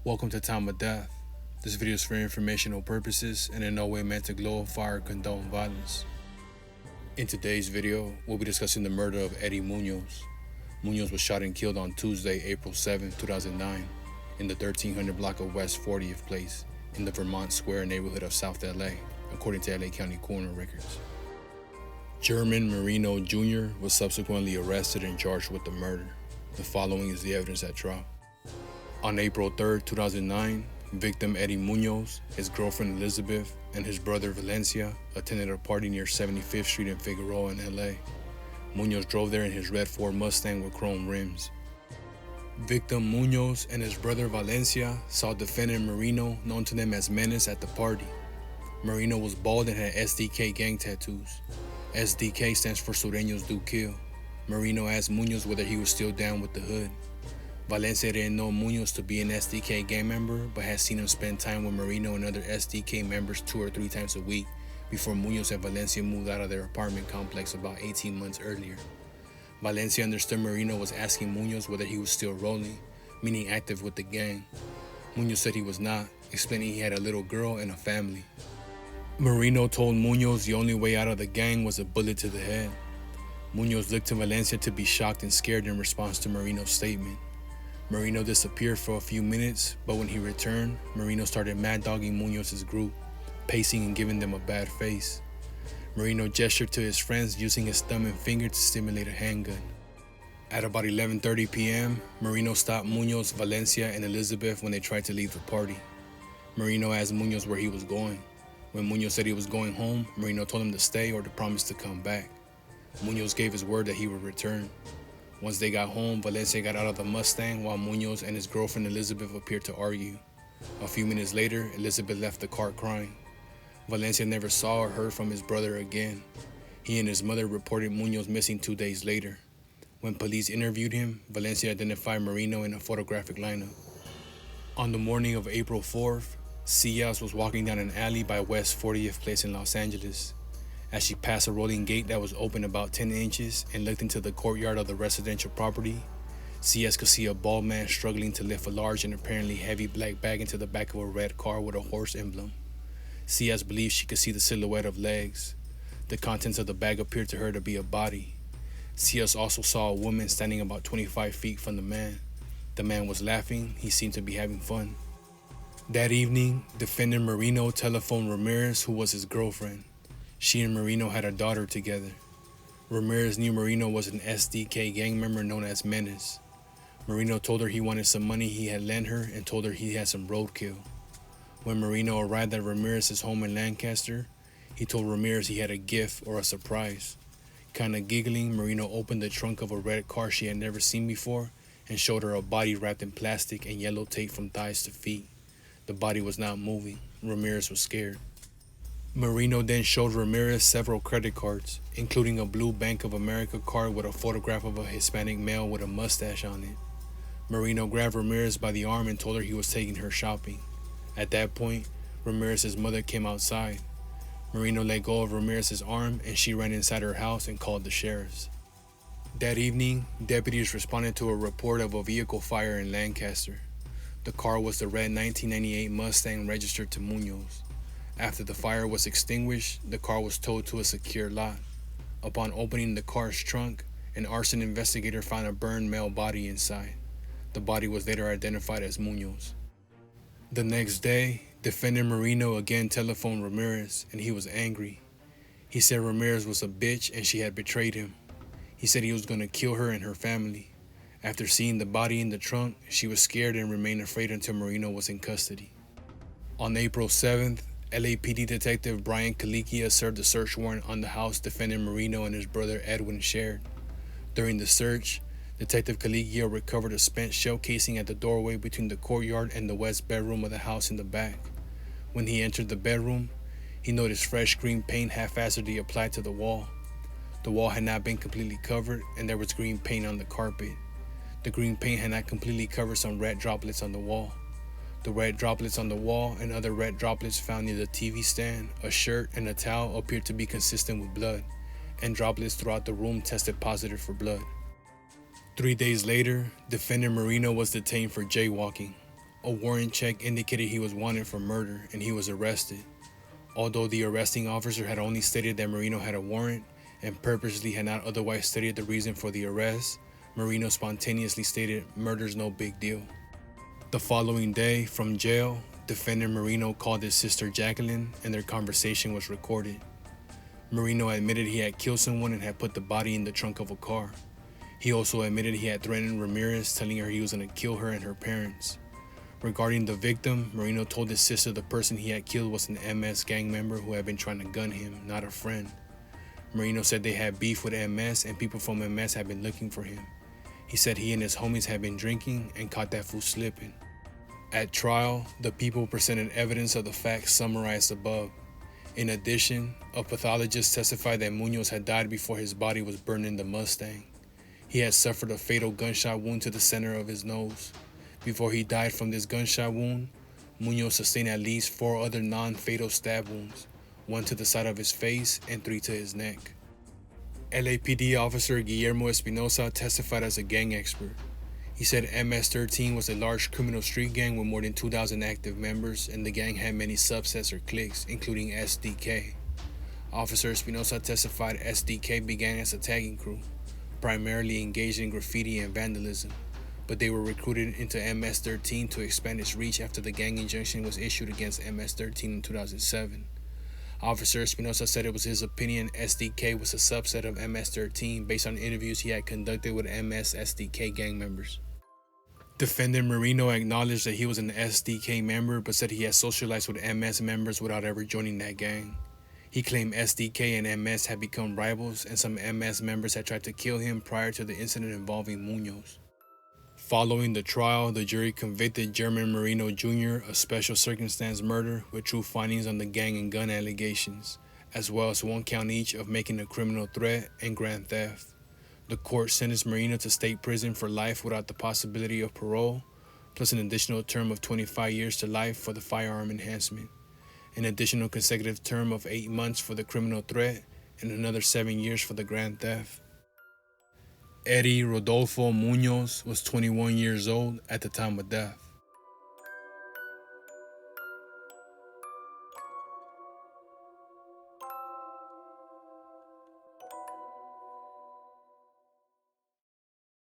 Welcome to Time of Death. This video is for informational purposes and in no way meant to glorify or condone violence. In today's video, we'll be discussing the murder of Eddie Munoz. Munoz was shot and killed on Tuesday, April 7, 2009, in the 1300 block of West 40th Place in the Vermont Square neighborhood of South LA, according to LA County coroner records. German Marino Jr. was subsequently arrested and charged with the murder. The following is the evidence at trial. On April 3, 2009, victim Eddie Munoz, his girlfriend Elizabeth, and his brother Valencia attended a party near 75th Street in Figueroa in LA. Munoz drove there in his red Ford Mustang with chrome rims. Victim Munoz and his brother Valencia saw defendant Marino, known to them as Menace, at the party. Marino was bald and had SDK gang tattoos. SDK stands for Sureños Do Kill. Marino asked Munoz whether he was still down with the hood. Valencia didn't know Munoz to be an SDK gang member, but had seen him spend time with Marino and other SDK members 2 or 3 times a week before Munoz and Valencia moved out of their apartment complex about 18 months earlier. Valencia understood Marino was asking Munoz whether he was still rolling, meaning active with the gang. Munoz said he was not, explaining he had a little girl and a family. Marino told Munoz the only way out of the gang was a bullet to the head. Munoz looked to Valencia to be shocked and scared in response to Marino's statement. Marino disappeared for a few minutes, but when he returned, Marino started mad-dogging Munoz's group, pacing and giving them a bad face. Marino gestured to his friends using his thumb and finger to simulate a handgun. At about 11:30 p.m., Marino stopped Munoz, Valencia, and Elizabeth when they tried to leave the party. Marino asked Munoz where he was going. When Munoz said he was going home, Marino told him to stay or to promise to come back. Munoz gave his word that he would return. Once they got home, Valencia got out of the Mustang while Munoz and his girlfriend Elizabeth appeared to argue. A few minutes later, Elizabeth left the car crying. Valencia never saw or heard from his brother again. He and his mother reported Munoz missing 2 days later. When police interviewed him, Valencia identified Marino in a photographic lineup. On the morning of April 4th, Cias was walking down an alley by West 40th Place in Los Angeles. As she passed a rolling gate that was open about 10 inches and looked into the courtyard of the residential property, Cias could see a bald man struggling to lift a large and apparently heavy black bag into the back of a red car with a horse emblem. Cias believed she could see the silhouette of legs. The contents of the bag appeared to her to be a body. Cias also saw a woman standing about 25 feet from the man. The man was laughing. He seemed to be having fun. That evening, defendant Marino telephoned Ramirez, who was his girlfriend. She and Marino had a daughter together. Ramirez knew Marino was an SDK gang member known as Menace. Marino told her he wanted some money he had lent her and told her he had some roadkill. When Marino arrived at Ramirez's home in Lancaster, he told Ramirez he had a gift or a surprise. Kinda giggling, Marino opened the trunk of a red car she had never seen before and showed her a body wrapped in plastic and yellow tape from thighs to feet. The body was not moving. Ramirez was scared. Marino then showed Ramirez several credit cards, including a blue Bank of America card with a photograph of a Hispanic male with a mustache on it. Marino grabbed Ramirez by the arm and told her he was taking her shopping. At that point, Ramirez's mother came outside. Marino let go of Ramirez's arm and she ran inside her house and called the sheriffs. That evening, deputies responded to a report of a vehicle fire in Lancaster. The car was the red 1998 Mustang registered to Munoz. After the fire was extinguished, the car was towed to a secure lot. Upon opening the car's trunk, an arson investigator found a burned male body inside. The body was later identified as Munoz. The next day, defendant Marino again telephoned Ramirez, and he was angry. He said Ramirez was a bitch and she had betrayed him. He said he was going to kill her and her family. After seeing the body in the trunk, she was scared and remained afraid until Marino was in custody. On April 7th, LAPD Detective Brian Kalikia served a search warrant on the house defendant Marino and his brother Edwin shared. During the search, Detective Kalikia recovered a spent shell casing at the doorway between the courtyard and the west bedroom of the house in the back. When he entered the bedroom, he noticed fresh green paint haphazardly applied to the wall. The wall had not been completely covered and there was green paint on the carpet. The green paint had not completely covered some red droplets on the wall. The red droplets on the wall and other red droplets found near the TV stand, a shirt, and a towel appeared to be consistent with blood, and droplets throughout the room tested positive for blood. 3 days later, defendant Marino was detained for jaywalking. A warrant check indicated he was wanted for murder and he was arrested. Although the arresting officer had only stated that Marino had a warrant and purposely had not otherwise stated the reason for the arrest, Marino spontaneously stated, "Murder's no big deal." The following day, from jail, defendant Marino called his sister Jacqueline and their conversation was recorded. Marino admitted he had killed someone and had put the body in the trunk of a car. He also admitted he had threatened Ramirez, telling her he was going to kill her and her parents. Regarding the victim, Marino told his sister the person he had killed was an MS gang member who had been trying to gun him, not a friend. Marino said they had beef with MS and people from MS had been looking for him. He said he and his homies had been drinking and caught that fool slipping. At trial, the people presented evidence of the facts summarized above. In addition, a pathologist testified that Munoz had died before his body was burned in the Mustang. He had suffered a fatal gunshot wound to the center of his nose. Before he died from this gunshot wound, Munoz sustained at least 4 other non-fatal stab wounds, 1 to the side of his face and 3 to his neck. LAPD officer Guillermo Espinosa testified as a gang expert. He said MS-13 was a large criminal street gang with more than 2,000 active members, and the gang had many subsets or cliques, including SDK. Officer Espinosa testified SDK began as a tagging crew, primarily engaged in graffiti and vandalism, but they were recruited into MS-13 to expand its reach after the gang injunction was issued against MS-13 in 2007. Officer Espinosa said it was his opinion SDK was a subset of MS-13 based on interviews he had conducted with MS-SDK gang members. Defendant Marino acknowledged that he was an SDK member but said he had socialized with MS members without ever joining that gang. He claimed SDK and MS had become rivals and some MS members had tried to kill him prior to the incident involving Munoz. Following the trial, the jury convicted German Marino Jr. of special circumstance murder with true findings on the gang and gun allegations, as well as 1 count each of making a criminal threat and grand theft. The court sentenced Marino to state prison for life without the possibility of parole, plus an additional term of 25 years to life for the firearm enhancement, an additional consecutive term of 8 months for the criminal threat, and another 7 years for the grand theft. Eddie Rodolfo Munoz was 21 years old at the time of death.